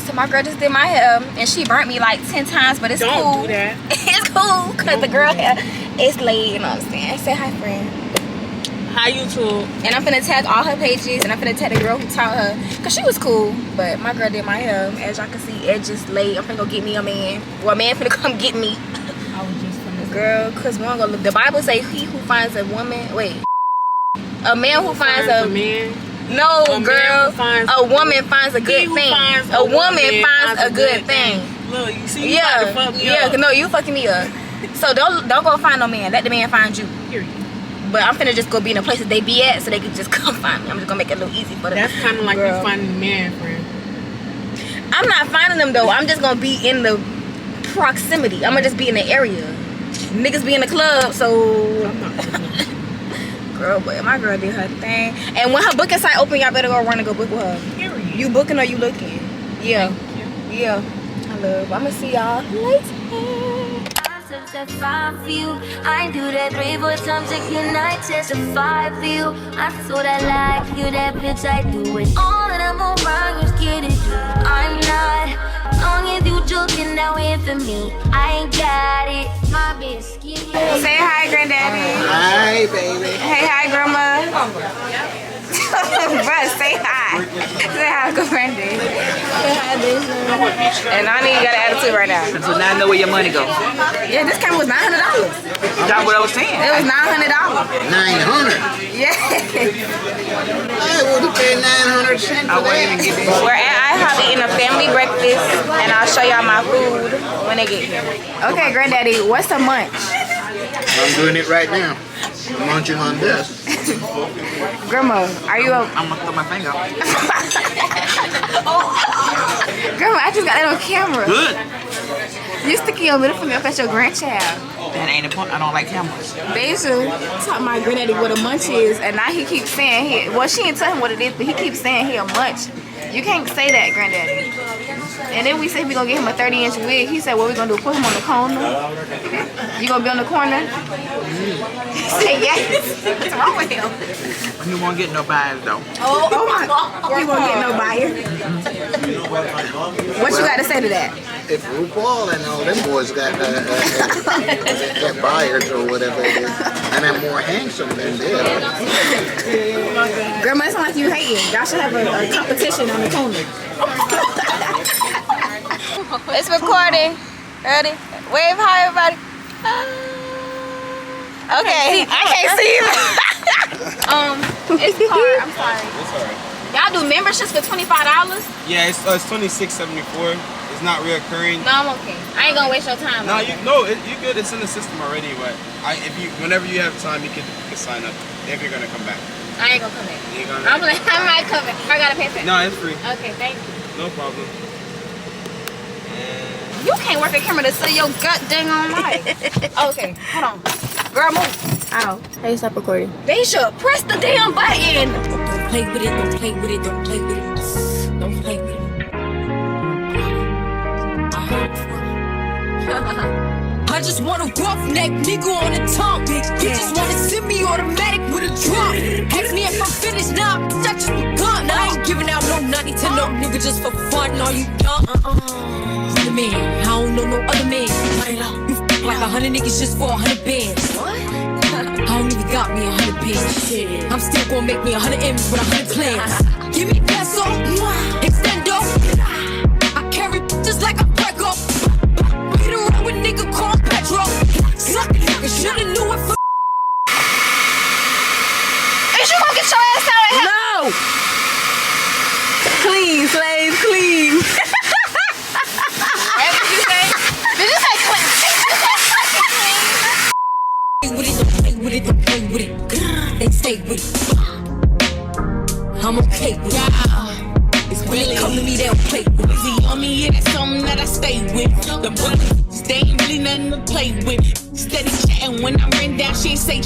So my girl just did my hair and she burnt me like 10 times, but it's cool. Don't do that. It's cool because the girl hair is laid, you know what I'm saying? Say hi, friend. Hi, YouTube. And I'm finna tag all her pages and I'm finna tag the girl who taught her because she was cool, but my girl did my hair. As y'all can see, edges laid. I'm finna go get me a man. Well, a man finna come get me. I was just finna girl, because we don't go look. The Bible say he who finds a woman, wait. A man who finds a man. No, girl. A woman finds a good thing. A woman finds a good thing. Look, you see, you about to fuck me up. No, you fucking me up. So don't go find no man. Let the man find you. Period. But I'm finna just go be in the places they be at so they can just come find me. I'm just gonna make it a little easy for them. That's kind of like you finding a man, friend. I'm not finding them though. I'm just gonna be in the proximity. I'm gonna just be in the area. Niggas be in the club, so. I'm not girl, but my girl did her thing. And when her booking site open, y'all better go run and go book with her. Period. You booking or you looking? Yeah. Yeah. I love. I'ma see y'all later. That 5 for you. I do that 3-4 times a night, testify for you. I so that like you, that bitch, I do it. All that I'm around, you scared of you. I'm not. Long as you joking that way for me, I ain't got it. My bitch skinny. Say hi, granddaddy. Hi, baby. Hey, hi, grandma. Bruh, say hi. Say hi, granddaddy. Say hi, bitch. And I need you got an attitude right now. So now I know where your money goes. Yeah, this camera was $900. That's what I was saying. It was $900. 900. Yeah. I would have paid 900 cents. I wouldn't even get this. We're at IHOP eating a family breakfast, and I'll show y'all my food when they get here. Okay, granddaddy, what's a munch? I'm doing it right now. I'm munching on this. Grandma, are you I'm gonna throw my finger. Grandma, I just got that on camera. Good. You sticking your middle finger up at your grandchild. That ain't the point. I don't like cameras. Deja taught my granddaddy what a munch is, and now he keeps saying well, she didn't tell him what it is, but he keeps saying he a munch. You can't say that, granddaddy. And then we said we gonna get him a 30-inch wig. He said, what we gonna do? Put him on the corner? You gonna be on the corner? He said yes. What's wrong with him? You won't get no buyers though. Oh my God. He won't get no buyer. What you gotta say to that? If RuPaul and all them boys got buyers or whatever it is, and I'm more handsome than them. Grandma, it's not like you hating. Y'all should have a competition on the corner. It's recording. Ready? Wave hi, everybody. Okay, I can't see you. It's hard. I'm sorry. It's alright. Y'all do memberships for $25? Yeah, it's $26.74. It's not reoccurring. No, I'm okay. I ain't gonna waste your time. No, you good. It's in the system already. But whenever you have time, you can sign up if you're gonna come back. I ain't gonna come back. You gonna I'm like, I might come back. I gotta pay for it. No, it's free. Okay, thank you. No problem. You can't work a camera to see your gut dang on life. Okay, hold on. Girl, move. Ow. Hey, stop recording. They should press the damn button. Don't play with it, don't play with it, don't play with it. Don't play with it. I just want a roughneck nigga on the tongue. You just wanna send me automatic with a drum. Ask me if I'm finished now, I just begun. I ain't giving out no money to no nigga just for fun. Are you dumb? The man, I don't know no other man. You f like 100 niggas just for 100 bands. I don't even got me 100 bands. I'm still gonna make me 100 M's with 100 plans. Give me peso, extendo. I carry just like a Prego. Get around with nigga called Petro. Suck it, nigga, shoulda knew it for. Is you gonna get your ass out of here? No! Clean, slave, clean. What did you say? Did you say clean? Play with it, don't play with it, don't play with it. They stay with it. I'm okay with it. It's when they come to me, they don't play with it. See on me, yeah, that's something that I stay with. The brothers, they ain't really nothing to play with. Steady chatting when I ran down, she ain't say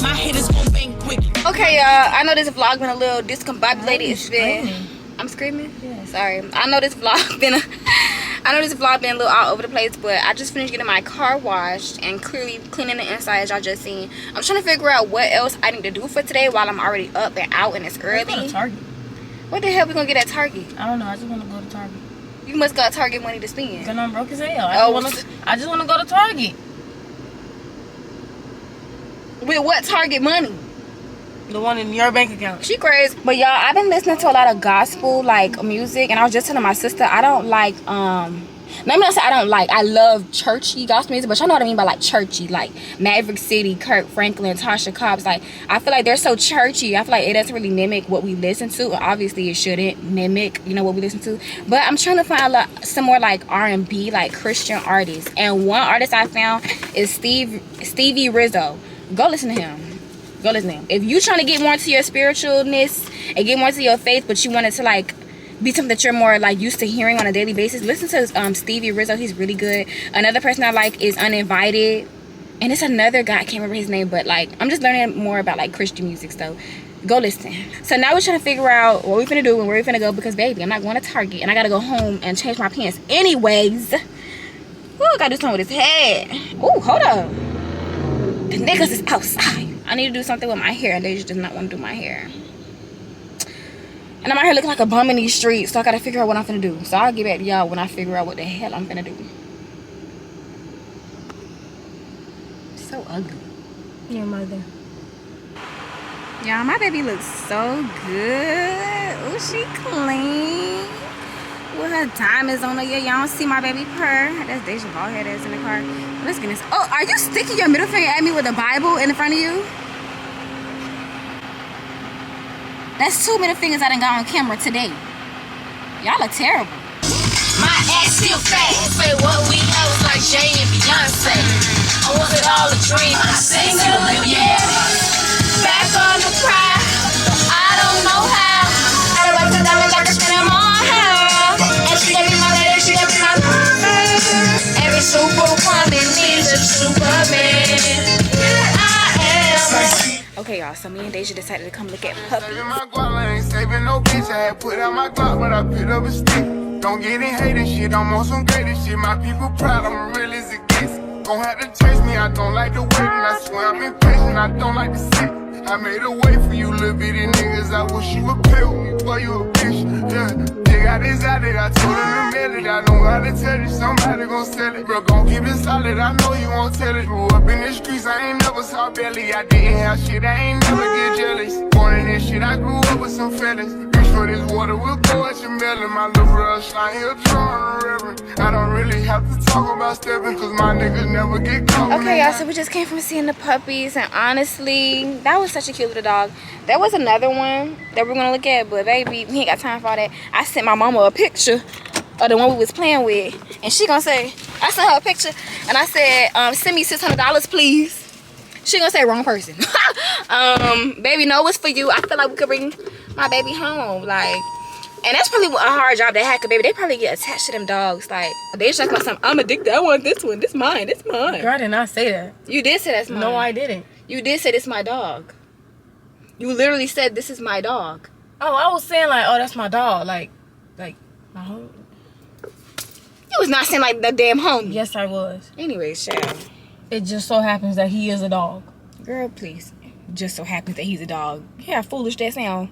my head is gon' banquet. Okay, y'all. I know this vlog been a little discombobulated. It's been. I'm screaming. Yeah. Sorry. I know this vlog been a little all over the place, but I just finished getting my car washed and clearly cleaning the inside, as y'all just seen. I'm trying to figure out what else I need to do for today while I'm already up and out and it's early. Go to Target. What the hell we gonna get at Target? I don't know. I just want to go to Target. You must got Target money to spend. Cause I'm broke as hell. I just want to go to Target. With what Target money? The one in your bank account. She crazy. But y'all, I've been listening to a lot of gospel like music, and I was just telling my sister I don't like let me not say I don't like. I love churchy gospel music, but y'all know what I mean by like churchy, like Maverick City, Kirk Franklin, Tasha Cobbs. Like I feel like they're so churchy. I feel like it doesn't really mimic what we listen to. Obviously, it shouldn't mimic, you know, what we listen to. But I'm trying to find some more like R&B, like Christian artists. And one artist I found is Stevie Rizzo. Go listen to him. Go listen to him. If you trying to get more into your spiritualness and get more into your faith, but you want it to like be something that you're more like used to hearing on a daily basis, listen to Stevie Rizzo. He's really good. Another person I like is Uninvited, and it's another guy, I can't remember his name, but like I'm just learning more about like Christian music, so go listen. So now we're trying to figure out what we're gonna do and where we're gonna go, because baby, I'm not going to Target and I gotta go home and change my pants anyways. Ooh, gotta do something with his head. Ooh, hold up, the niggas is outside. I need to do something with my hair, and they just does not want to do my hair. And I'm out here looking like a bum in these streets, so I gotta figure out what I'm finna do. So I'll get back to y'all when I figure out what the hell I'm finna do. So ugly. Your mother. Y'all, my baby looks so good. Ooh, she clean. With her diamonds on her. Yeah, y'all don't see my baby purr. That's Deja bald head that's in the car. Let's get this. Oh, are you sticking your middle finger at me with a Bible in front of you? That's 2 middle fingers I done got on camera today. Y'all are terrible. My ass still fat. Say what we know is like Jay and Beyonce. Or was it all a dream? Single again. Back on the cry. I don't know how. I like the diamonds, I can spin them on her. And she gave me my lady, she gave me my lover. Every superwoman needs a superman. Here I am. Okay, y'all, so me and Deja decided to come look at puppies. My guap, I ain't saving no bitch. I had put out my Glock, but I picked up a stick. Don't get in hating shit, I'm on some greatest shit. My people proud, I'm real as it gets. Gon' have to chase me, I don't like the wait, and I swear I'm impatient, I don't like to sit. I made a way for you little bitty niggas, I wish you would pay with me, boy, you a bitch, yeah. They got this out there, I told them to mail it, I know how to tell it, somebody gon' sell it. Bro, gon' keep it solid, I know you won't tell it. Grew up in the streets, I ain't never saw belly, I didn't have shit, I ain't never get jealous. Born in this shit, I grew up with some fellas. sure this water will go at your melon. My little brother slime, he'll draw the reverend. I don't really have to talk about stepping, cause my niggas never get caught. Okay, y'all, so we just came from seeing the puppies, and honestly, that was such a cute little dog. There was another one that we're gonna look at, but baby, we ain't got time for all that. I sent my mama a picture of the one we was playing with, and she gonna say, I sent her a picture, and I said, send me $600, please. She gonna say wrong person. Baby, no, it's for you. I feel like we could bring my baby home, like, and that's probably a hard job they had, cause baby, they probably get attached to them dogs. Like, they just like something. I'm addicted. I want this one. This mine. This mine. Girl, I did not say that. You did say that's mine. No, I didn't. You did say this is my dog. You literally said this is my dog. Oh, I was saying like, oh, that's my dog. Like my home. You was not saying like the damn homie. Yes, I was. Anyways, child. It just so happens that he is a dog. Girl, please. Just so happens that he's a dog. Yeah, foolish that sound.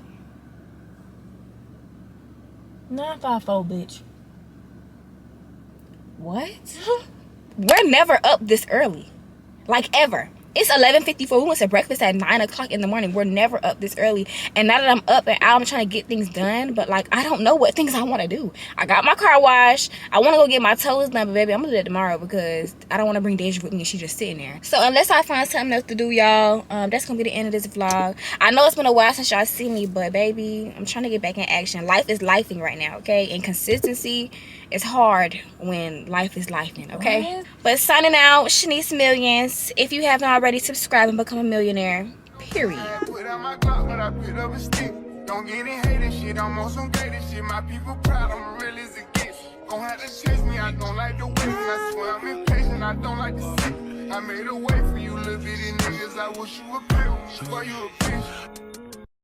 954, bitch. What? We're never up this early. Like, ever. It's 11:54. We went to breakfast at 9 o'clock in the morning. We're never up this early. And now that I'm up and out, I'm trying to get things done. But, like, I don't know what things I want to do. I got my car washed. I want to go get my toes done. But, baby, I'm going to do that tomorrow because I don't want to bring Deja with me and she's just sitting there. So, unless I find something else to do, y'all, that's going to be the end of this vlog. I know it's been a while since y'all see me. But, baby, I'm trying to get back in action. Life is lifing right now, okay? And consistency is hard when life is lifing, okay? What? But signing out, Shanice Millions. If you haven't already, subscribe and become a millionaire. Period. Put out my Glock, but I picked up a stick. Don't get in hating shit. I'm on some greater shit. My people proud. I'm real as it gets. Gon' have to chase me. I don't like the waiting. I swear I'm impatient. I don't like to sit. I made a way for you little bitty niggas. I wish you would pay with me. Swear you a bitch.